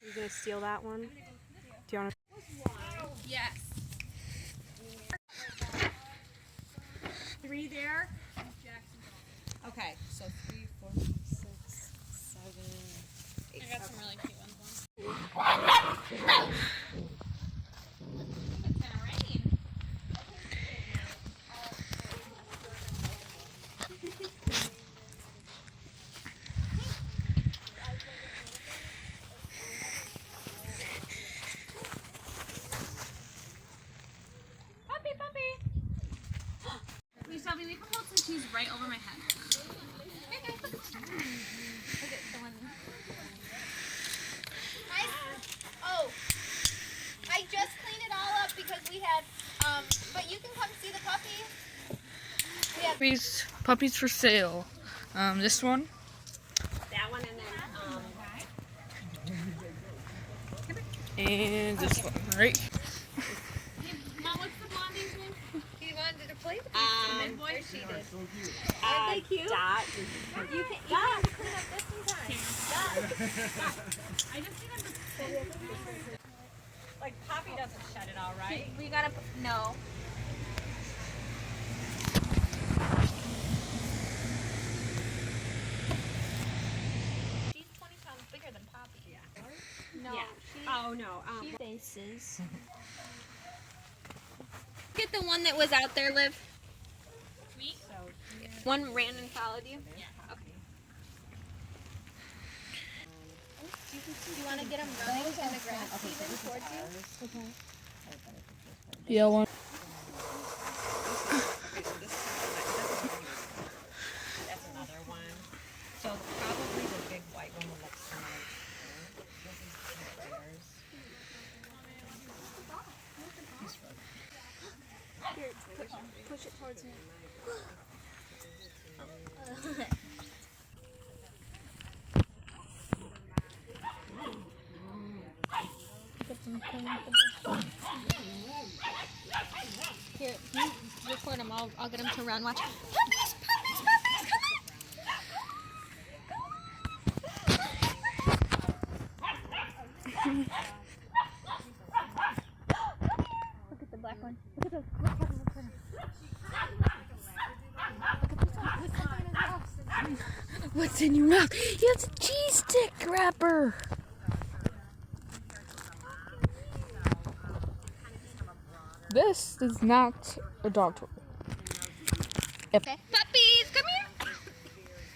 You gonna steal that one? Do you want to? Yes. 3 there. Okay, so 3, 4, 5, 6, 7, 8. I got some really cute ones. It's gonna rain. Puppy, puppy. Please, Shelby, we can hold some cheese right over my head. I just cleaned it all up because we had, but you can come see the puppies. Puppies for sale. This one. That one And this one, right? Mom, what's the blondie's name? He wanted to play with the boy. She did. Aren't they cute? Dot. You can clean up this sometime. I just need him to Like Poppy doesn't shut it all right. We gotta, no. She's 20 pounds bigger than Poppy. Yeah. No, Yeah. Oh no. faces. Get the one that was out there, Liv. Me? One ran and followed you? Yeah. Okay. Do you want to get him running in the grass even towards you? Yeah, one. That's another one. So probably the big white one will look similar. This is theirs. Here, push it towards me. Here, you record him. I'll get him to run. Watch. Puppies, puppies, puppies, come on! Look at the black one. Look at the. Look at him. Look at him. What's in your mouth? It's a cheese stick wrapper. This is not a dog toy. Okay. Puppies, come here. Oh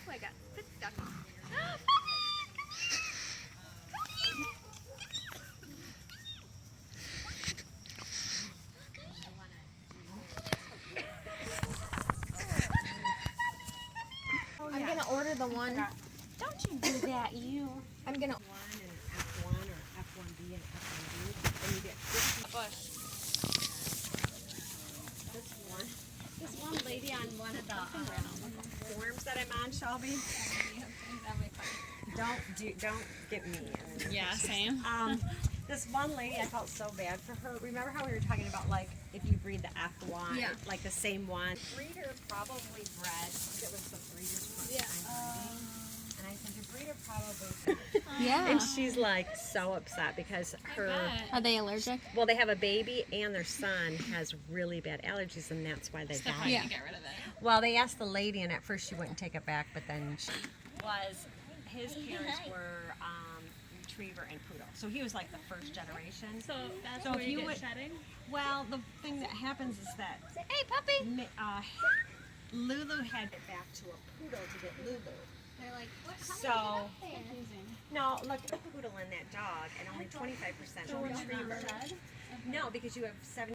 my God, sit stuck. I'm gonna order the one. Don't you do that, you. I'm gonna. One and F1 or F1B and F1B, and you get 50 bucks. This one lady on one of the forums that I'm on, Shelby. Don't get me. Yeah, same. This one lady, I felt so bad for her. Remember how we were talking about like if you breed the F1, Yeah. like the same one. Breeder probably bred. It was the breeder's first time. And I said, your breeder probably. Yeah. And she's like so upset because her. Are they allergic? Well, they have a baby and their son has really bad allergies, and that's why they got it. Yeah. Get rid of it. Well, they asked the lady, and at first she wouldn't take it back, but then she was. His parents were retriever and poodle, so he was like the first generation. So that's So where if you you get would- shedding? Well, the thing that happens is that Hey, puppy. Lulu had it back to a poodle to get Lulu. They're like, what So no, look, a poodle in that dog, and only 25% retriever. No, because you have 70.